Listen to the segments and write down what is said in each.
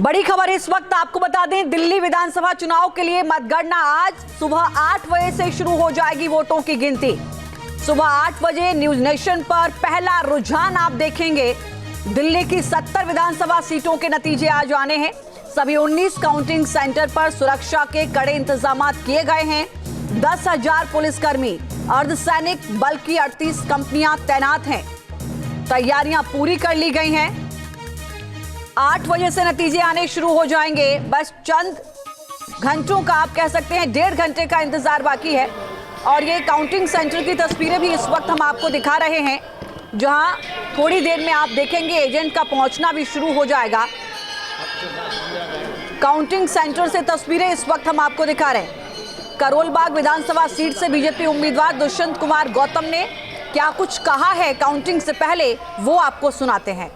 बड़ी खबर इस वक्त आपको बता दें, दिल्ली विधानसभा चुनाव के लिए मतगणना आज सुबह 8 बजे से शुरू हो जाएगी। वोटों की गिनती सुबह 8 बजे न्यूज नेशन पर पहला रुझान आप देखेंगे। दिल्ली की 70 विधानसभा सीटों के नतीजे आज आने हैं। सभी 19 काउंटिंग सेंटर पर सुरक्षा के कड़े इंतजाम किए गए हैं। 10,000 पुलिसकर्मी, अर्धसैनिक बल की 38 कंपनियां तैनात हैं। तैयारियां पूरी कर ली गई हैं। 8 बजे से नतीजे आने शुरू हो जाएंगे। बस चंद घंटों का, आप कह सकते हैं 1.5 घंटे का इंतजार बाकी है। और ये काउंटिंग सेंटर की तस्वीरें भी इस वक्त हम आपको दिखा रहे हैं, जहां थोड़ी देर में आप देखेंगे एजेंट का पहुंचना भी शुरू हो जाएगा। काउंटिंग सेंटर से तस्वीरें इस वक्त हम आपको दिखा रहे हैं। करोलबाग विधानसभा सीट से बीजेपी उम्मीदवार दुष्यंत कुमार गौतम ने क्या कुछ कहा है काउंटिंग से पहले, वो आपको सुनाते हैं।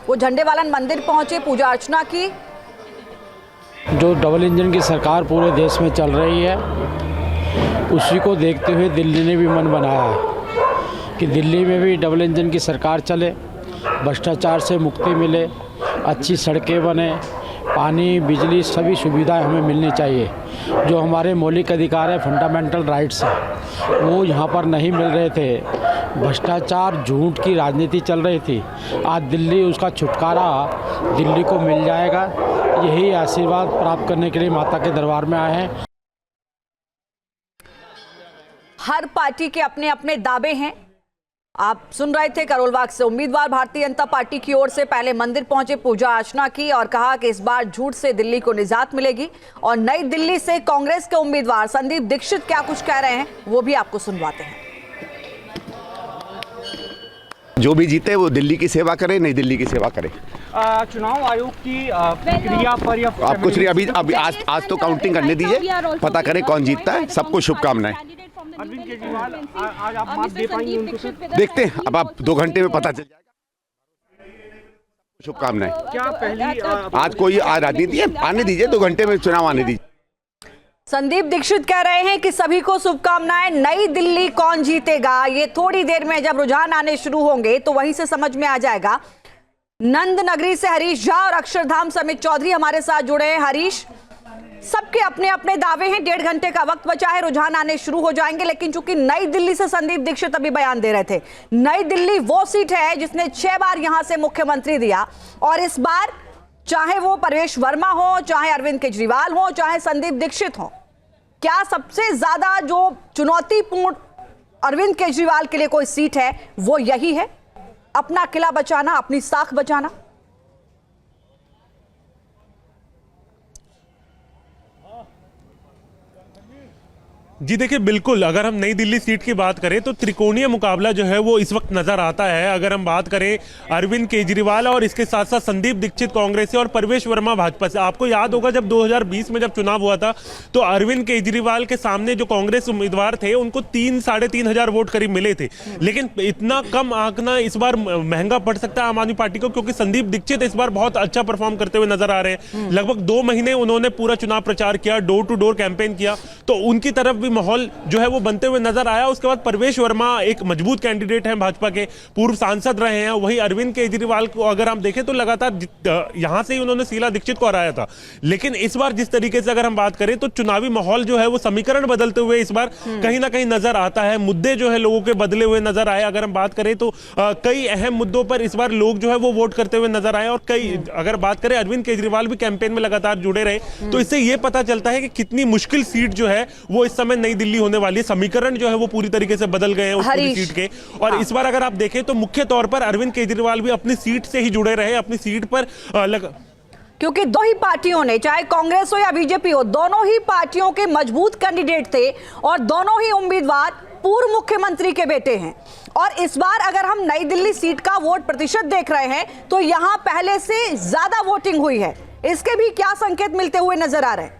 वो झंडेवालन मंदिर पहुंचे, पूजा अर्चना की। जो डबल इंजन की सरकार पूरे देश में चल रही है, उसी को देखते हुए दिल्ली ने भी मन बनाया है कि दिल्ली में भी डबल इंजन की सरकार चले, भ्रष्टाचार से मुक्ति मिले, अच्छी सड़कें बने, पानी, बिजली, सभी सुविधाएं हमें मिलनी चाहिए। जो हमारे मौलिक अधिकार है, फंडामेंटल राइट्स हैं, वो यहाँ पर नहीं मिल रहे थे। भ्रष्टाचार, झूठ की राजनीति चल रही थी। आज दिल्ली, उसका छुटकारा दिल्ली को मिल जाएगा। यही आशीर्वाद प्राप्त करने के लिए माता के दरबार में आए हैं। हर पार्टी के अपने अपने दावे हैं। आप सुन रहे थे करोलबाग से उम्मीदवार भारतीय जनता पार्टी की ओर से पहले मंदिर पहुंचे, पूजा अर्चना की और कहा कि इस बार झूठ से दिल्ली को निजात मिलेगी। और नई दिल्ली से कांग्रेस के उम्मीदवार संदीप दीक्षित क्या कुछ कह रहे हैं, वो भी आपको सुनवाते हैं। जो भी जीते वो दिल्ली की सेवा करे, नई दिल्ली की सेवा करे। चुनाव आयोग की प्रक्रिया पर या आप कुछ नहीं, अभी आज तो काउंटिंग करने दीजिए, पता करें कौन जीतता है। सबको शुभकामनाएं। अरविंद केजरीवाल आज आप मत दे पाएंगे उनको? देखते हैं, अब आप 2 घंटे में पता चल जाएगा। शुभकामनाएं। क्या पहली आज कोई राजनीति है, आने दीजिए, 2 घंटे में चुनाव आने दीजिए। संदीप दीक्षित कह रहे हैं कि सभी को शुभकामनाएं। नई दिल्ली कौन जीतेगा, ये थोड़ी देर में जब रुझान आने शुरू होंगे तो वहीं से समझ में आ जाएगा। नंद नगरी से हरीश झा और अक्षरधाम से अमित चौधरी हमारे साथ जुड़े हैं। हरीश, सबके अपने अपने दावे हैं, 1.5 घंटे का वक्त बचा है, रुझान आने शुरू हो जाएंगे। लेकिन चूंकि नई दिल्ली से संदीप दीक्षित अभी बयान दे रहे थे, नई दिल्ली वो सीट है जिसने 6 बार यहां से मुख्यमंत्री दिया। और इस बार चाहे वो परवेश वर्मा हो, चाहे अरविंद केजरीवाल हो, चाहे संदीप दीक्षित हो, क्या सबसे ज्यादा जो चुनौतीपूर्ण अरविंद केजरीवाल के लिए कोई सीट है वो यही है, अपना किला बचाना, अपनी साख बचाना? जी देखिए, बिल्कुल अगर हम नई दिल्ली सीट की बात करें तो त्रिकोणीय मुकाबला जो है वो इस वक्त नजर आता है। अगर हम बात करें अरविंद केजरीवाल और इसके साथ साथ संदीप दीक्षित कांग्रेस से और परवेश वर्मा भाजपा से। आपको याद होगा जब 2020 में जब चुनाव हुआ था तो अरविंद केजरीवाल के सामने जो कांग्रेस उम्मीदवार थे उनको 3-3.5 हजार वोट करीब मिले थे। लेकिन इतना कम आंकना इस बार महंगा पड़ सकता है आम आदमी पार्टी को, क्योंकि संदीप दीक्षित इस बार बहुत अच्छा परफॉर्म करते हुए नजर आ रहे हैं। लगभग 2 महीने उन्होंने पूरा चुनाव प्रचार किया, डोर टू डोर कैंपेन किया, तो उनकी तरफ माहौल जो है वो बनते हुए नजर आया। उसके बाद परवेश वर्मा एक मजबूत कैंडिडेट हैं, भाजपा के पूर्व सांसद रहे हैं। वहीं अरविंद केजरीवाल को अगर हम देखें तो लगातार यहां से ही उन्होंने शीला दीक्षित को हराया था। लेकिन इस बार जिस तरीके से अगर हम बात करें तो चुनावी माहौल जो है वो समीकरण बदलते हुए इस बार कहीं ना कहीं नजर आता है। मुद्दे जो है लोगों के बदले हुए नजर आए। अगर हम बात करें तो कई अहम मुद्दों पर इस बार लोग जो है वो वोट करते हुए नजर आए। और कई, अगर बात करें अरविंद केजरीवाल भी कैंपेन में लगातार जुड़े रहे, तो इससे यह पता चलता है कि कितनी मुश्किल सीट जो है वो इस समय नई दिल्ली होने वाली है। समीकरण जो है वो पूरी तरीके से बदल गए हैं उस पूरी सीट के। और इस बार अगर आप देखें तो मुख्य तौर पर अरविंद केजरीवाल भी अपनी सीट से ही जुड़े रहे, अपनी सीट पर क्योंकि 2 ही पार्टियों ने, चाहे कांग्रेस हो या बीजेपी हो, दोनों ही पार्टियों के मजबूत कैंडिडेट थे और दोनों ही उम्मीदवार पूर्व मुख्यमंत्री के बेटे हैं। और इस बार अगर हम नई दिल्ली सीट का वोट प्रतिशत देख रहे हैं तो यहां पहले से ज्यादा वोटिंग हुई है। इसके भी क्या संकेत मिलते हुए नजर आ रहे हैं?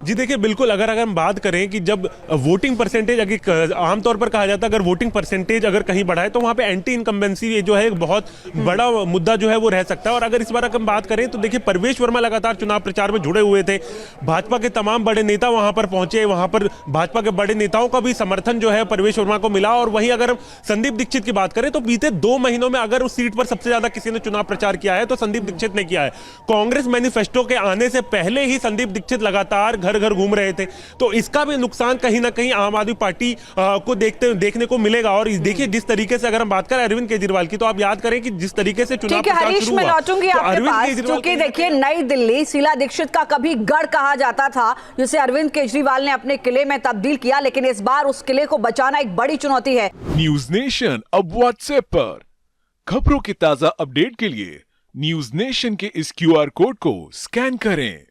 जी देखिए बिल्कुल, अगर हम बात करें कि जब वोटिंग परसेंटेज, अगर आमतौर पर कहा जाता है अगर वोटिंग परसेंटेज अगर कहीं बढ़ा है तो वहां पे एंटी इनकम्बेंसी जो है एक बहुत बड़ा मुद्दा जो है वो रह सकता है। और अगर इस बार अगर हम बात करें तो देखिए परवेश वर्मा लगातार चुनाव प्रचार में जुड़े हुए थे, भाजपा के तमाम बड़े नेता वहां पर पहुंचे, वहां पर भाजपा के बड़े नेताओं का भी समर्थन जो है परवेश वर्मा को मिला। और वहीं अगर हम संदीप दीक्षित की बात करें तो बीते 2 महीनों में अगर उस सीट पर सबसे ज्यादा किसी ने चुनाव प्रचार किया है तो संदीप दीक्षित ने किया है। कांग्रेस मैनिफेस्टो के आने से पहले ही संदीप दीक्षित लगातार घर घर घूम रहे थे, तो इसका भी नुकसान कहीं ना कहीं आम आदमी पार्टी को देखने को मिलेगा। और देखिए जिस तरीके से अगर हम बात करें अरविंद केजरीवाल की, तो आप याद करें कि जिस तरीके से चुनाव प्रचार हरीश, शुरू मैं हुआ, लौटूंगी तो आपके पास, क्योंकि देखिए नई दिल्ली शीला दीक्षित का कभी गढ़ कहा जाता था जिसे अरविंद केजरीवाल ने अपने किले में तब्दील किया, लेकिन इस बार उस किले को बचाना एक बड़ी चुनौती है। न्यूज नेशन अब व्हाट्सएप पर खबरों के ताजा अपडेट के लिए न्यूज नेशन के इस QR कोड को स्कैन करें।